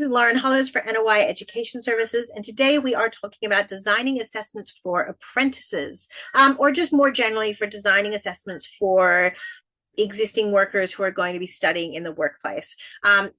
is Lauren Hollows for NOI Education Services, and today we are talking about designing assessments for apprentices, or just more generally for designing assessments for existing workers who are going to be studying in the workplace.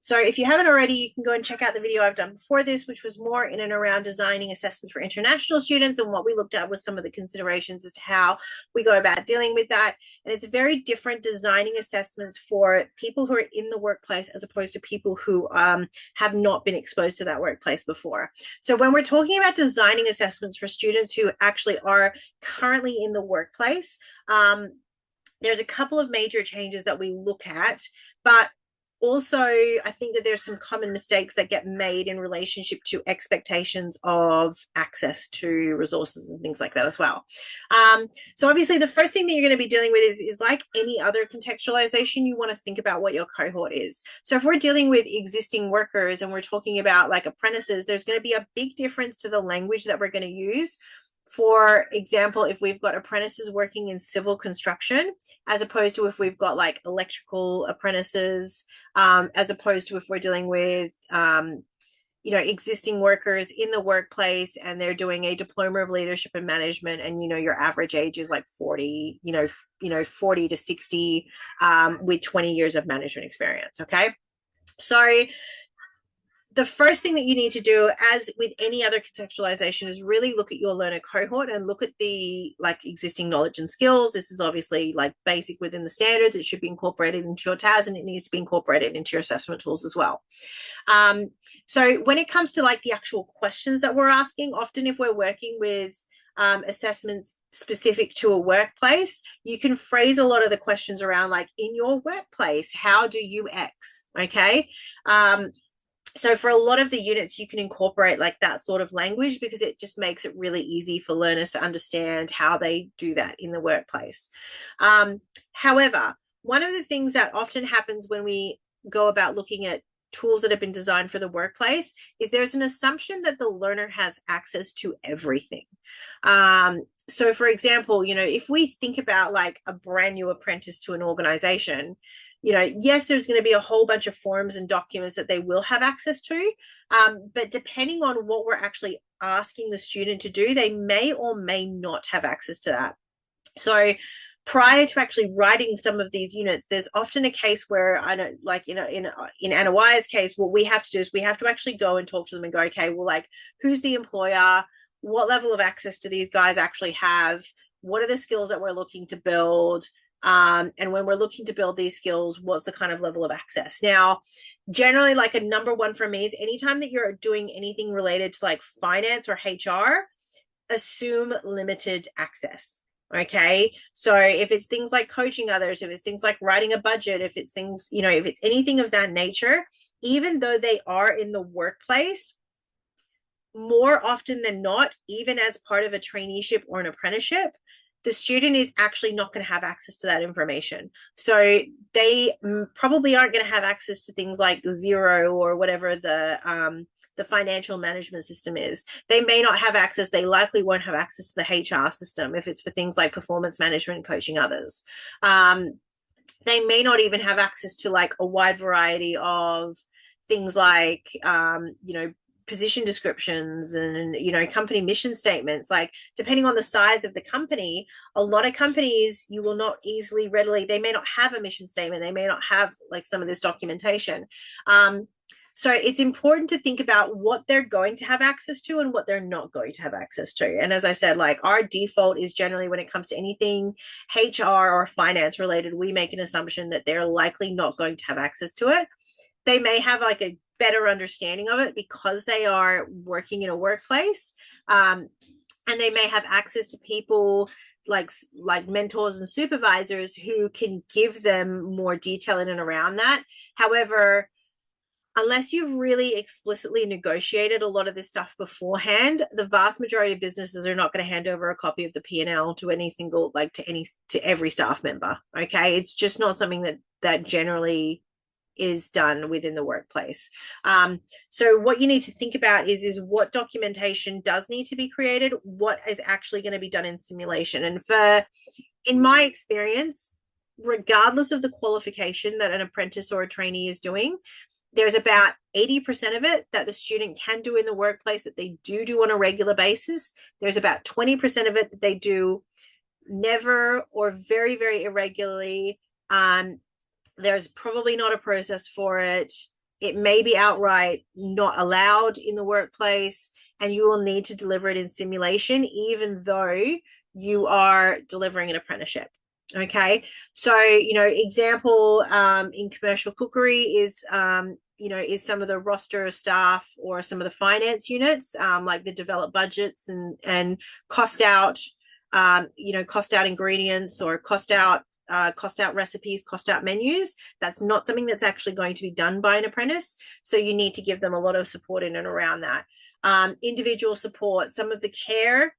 So if you haven't already, you can go and check out the video I've done before this, which was more in and around designing assessments for international students, and what we looked at was some of the considerations as to how we go about dealing with that. And it's very different designing assessments for people who are in the workplace as opposed to people who have not been exposed to that workplace before. So when we're talking about designing assessments for students who actually are currently in the workplace, there's a couple of major changes that we look at, but also I think that there's some common mistakes that get made in relationship to expectations of access to resources and things like that as well. So obviously the first thing that you're going to be dealing with is like any other contextualization, you want to think about what your cohort is. So if we're dealing with existing workers and we're talking about like apprentices, there's going to be a big difference to the language that we're going to use. For example, if we've got apprentices working in civil construction, as opposed to if we've got like electrical apprentices, as opposed to if we're dealing with, existing workers in the workplace and they're doing a diploma of leadership and management, and your average age is like 40, 40 to 60, with 20 years of management experience. Okay, so the first thing that you need to do, as with any other contextualization, is really look at your learner cohort and look at the existing knowledge and skills. This is obviously like basic within the standards. It should be incorporated into your TAS, and it needs to be incorporated into your assessment tools as well. So when it comes to like the actual questions that we're asking, often if we're working with assessments specific to a workplace, you can phrase a lot of the questions around like, in your workplace, how do you X? Okay. So for a lot of the units, you can incorporate like that sort of language because it just makes it really easy for learners to understand how they do that in the workplace. However, one of the things that often happens when we go about looking at tools that have been designed for the workplace is there's an assumption that the learner has access to everything. So for example, if we think about like a brand new apprentice to an organization, yes, there's going to be a whole bunch of forms and documents that they will have access to, but depending on what we're actually asking the student to do, they may or may not have access to that. So prior to actually writing some of these units, there's often a case where in Anna Wire's case, what we have to do is we have to actually go and talk to them and go, okay, well, like, who's the employer? What level of access do these guys actually have? What are the skills that we're looking to build? And when we're looking to build these skills, what's the kind of level of access? Now, generally, like a number one for me is anytime that you're doing anything related to like finance or HR, assume limited access. Okay. So if it's things like coaching others, if it's things like writing a budget, if it's things, if it's anything of that nature, even though they are in the workplace, more often than not, even as part of a traineeship or an apprenticeship, the student is actually not going to have access to that information. So they probably aren't going to have access to things like Xero or whatever the financial management system is. They may not have access. They likely won't have access to the HR system if it's for things like performance management and coaching others. They may not even have access to like a wide variety of things like, position descriptions and company mission statements. Like, depending on the size of the company, a lot of companies you will not easily readily, they may not have a mission statement, they may not have like some of this documentation. So it's important to think about what they're going to have access to and what they're not going to have access to. And as I said, like, our default is generally when it comes to anything HR or finance related, we make an assumption that they're likely not going to have access to it. They may have like a better understanding of it because they are working in a workplace, and they may have access to people like mentors and supervisors who can give them more detail in and around that. However, unless you've really explicitly negotiated a lot of this stuff beforehand, the vast majority of businesses are not going to hand over a copy of the P&L to any single, to every staff member. Okay. It's just not something that generally is done within the workplace. So what you need to think about is what documentation does need to be created, what is actually going to be done in simulation. And in my experience, regardless of the qualification that an apprentice or a trainee is doing, There's about 80% of it that the student can do in the workplace that they do on a regular basis. There's about 20% of it that they do never or very, very irregularly. There's probably not a process for it. It may be outright not allowed in the workplace, and you will need to deliver it in simulation, even though you are delivering an apprenticeship. Okay, so example in commercial cookery is is some of the roster staff or some of the finance units, like the develop budgets and cost out, cost out ingredients or cost out recipes, cost out menus. That's not something that's actually going to be done by an apprentice. So you need to give them a lot of support in and around that. Individual support, some of the care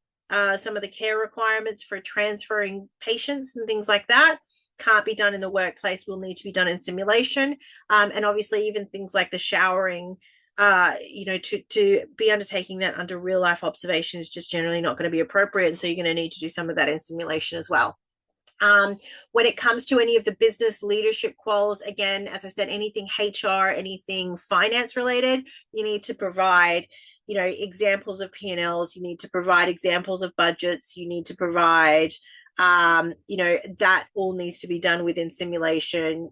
requirements for transferring patients and things like that can't be done in the workplace, will need to be done in simulation. And obviously even things like the showering, to be undertaking that under real life observation is just generally not going to be appropriate. And so you're going to need to do some of that in simulation as well. When it comes to any of the business leadership quals, again, as I said, anything HR, anything finance related, you need to provide examples of P&Ls, you need to provide examples of budgets, you need to provide, that all needs to be done within simulation.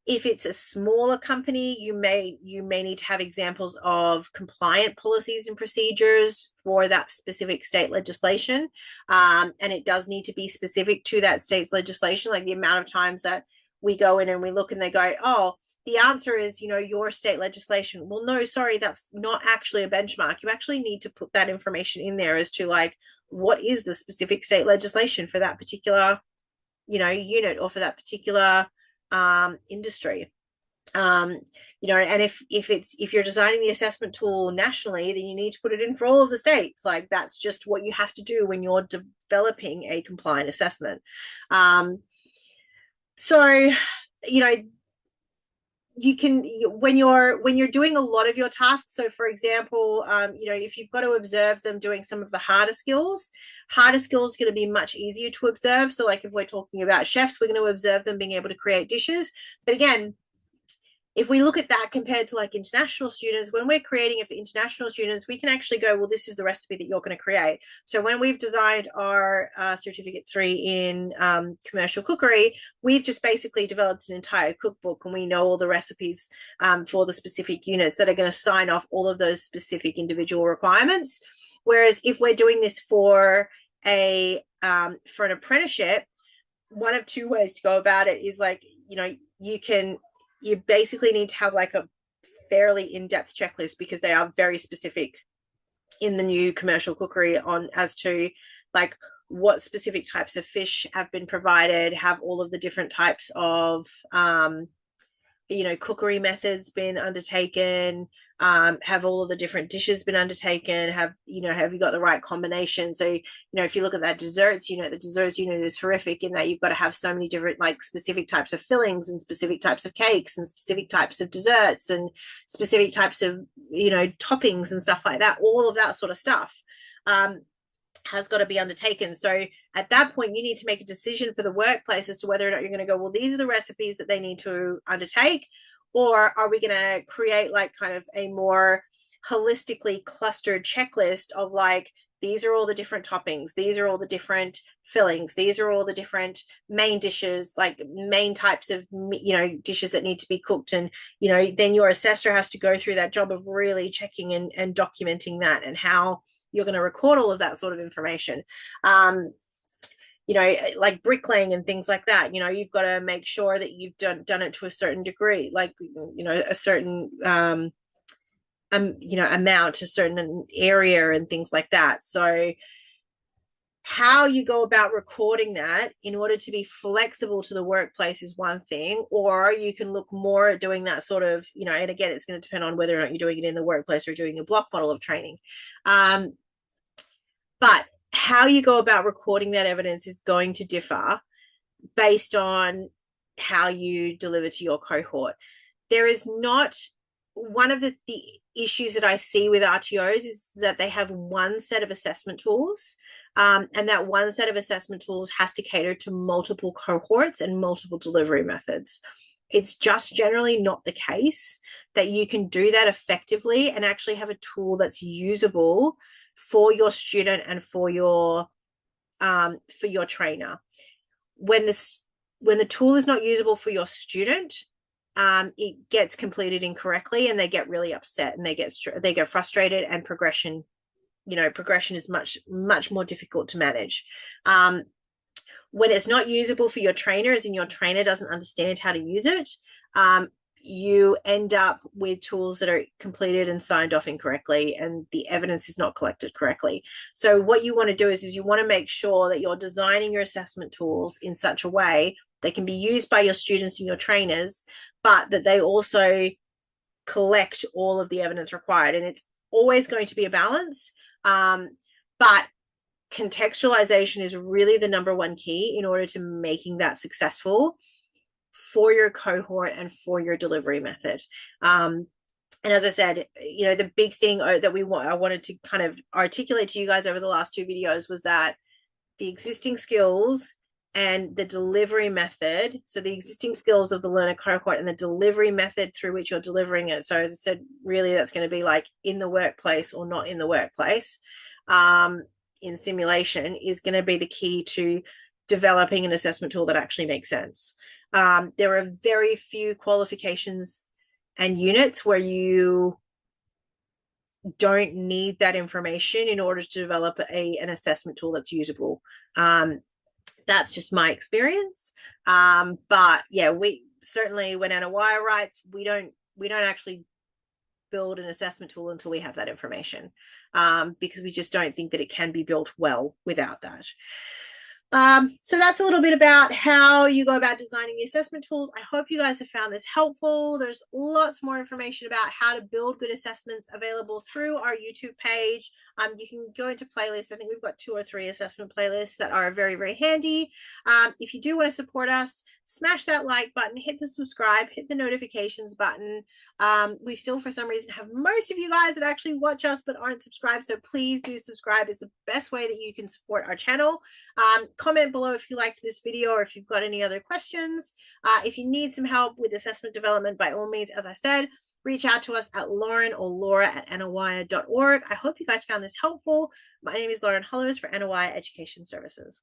If it's a smaller company, you may need to have examples of compliant policies and procedures for that specific state legislation. And it does need to be specific to that state's legislation, like the amount of times that we go in and we look and they go, oh, the answer is, your state legislation. Well, no, sorry, that's not actually a benchmark. You actually need to put that information in there as to like, what is the specific state legislation for that particular, unit or for that particular industry. And if you're designing the assessment tool nationally, then you need to put it in for all of the states. Like that's just what you have to do when you're developing a compliant assessment. So you can, when you're doing a lot of your tasks, so for example, if you've got to observe them doing some of the harder skills is going to be much easier to observe. So like if we're talking about chefs, we're going to observe them being able to create dishes. But again, if we look at that compared to like international students, when we're creating it for international students, we can actually go, well, this is the recipe that you're going to create. So when we've designed our certificate 3 in commercial cookery, we've just basically developed an entire cookbook, and we know all the recipes for the specific units that are going to sign off all of those specific individual requirements. Whereas if we're doing this for an apprenticeship, one of two ways to go about it is like, you basically need to have like a fairly in-depth checklist, because they are very specific in the new commercial cookery on as to like what specific types of fish have been provided, have all of the different types of cookery methods been undertaken, have all of the different dishes been undertaken, have you got the right combination. So if you look at that desserts unit, the desserts unit is horrific in that you've got to have so many different like specific types of fillings and specific types of cakes and specific types of desserts and specific types of toppings and stuff like that. All of that sort of stuff has got to be undertaken. So at that point, you need to make a decision for the workplace as to whether or not you're going to go, well, these are the recipes that they need to undertake, or are we going to create like kind of a more holistically clustered checklist of like, these are all the different toppings, these are all the different fillings, these are all the different main dishes, like main types of dishes that need to be cooked. And then your assessor has to go through that job of really checking and documenting that, and how you're going to record all of that sort of information. Like bricklaying and things like that, you've got to make sure that you've done it to a certain degree, like a certain amount, a certain area and things like that. So how you go about recording that in order to be flexible to the workplace is one thing, or you can look more at doing that sort of, and again, it's going to depend on whether or not you're doing it in the workplace or doing a block model of training. But how you go about recording that evidence is going to differ based on how you deliver to your cohort. There is not one of the issues that I see with RTOs is that they have one set of assessment tools, and that one set of assessment tools has to cater to multiple cohorts and multiple delivery methods. it's just generally not the case that you can do that effectively and actually have a tool that's usable for your student and for your trainer. When the tool is not usable for your student, it gets completed incorrectly and they get really upset and they get frustrated, and progression is much more difficult to manage. When it's not usable for your trainer, as in your trainer doesn't understand how to use it, you end up with tools that are completed and signed off incorrectly, and the evidence is not collected correctly. So what you want to do is you want to make sure that you're designing your assessment tools in such a way they can be used by your students and your trainers, but that they also collect all of the evidence required. And it's always going to be a balance. But contextualization is really the number one key in order to making that successful for your cohort and for your delivery method. And as I said, the big thing that I wanted to kind of articulate to you guys over the last 2 videos was that the existing skills and the delivery method, so the existing skills of the learner cohort and the delivery method through which you're delivering it. So as I said, really that's going to be like in the workplace or not in the workplace, in simulation, is going to be the key to developing an assessment tool that actually makes sense. There are very few qualifications and units where you don't need that information in order to develop an assessment tool that's usable. That's just my experience. But yeah, we certainly, when Anna Wire writes, we don't actually build an assessment tool until we have that information, because we just don't think that it can be built well without that. So that's a little bit about how you go about designing the assessment tools. I hope you guys have found this helpful. There's lots more information about how to build good assessments available through our YouTube page. You can go into playlists. I think we've got 2 or 3 assessment playlists that are very, very handy. If you do want to support us, smash that like button, hit the subscribe, hit the notifications button. We still, for some reason, have most of you guys that actually watch us but aren't subscribed. So please do subscribe. It's the best way that you can support our channel. Comment below if you liked this video or if you've got any other questions. If you need some help with assessment development, by all means, as I said, reach out to us at Lauren or Laura at annawire.org. I hope you guys found this helpful. My name is Lauren Hollows for Anna Wire Education Services.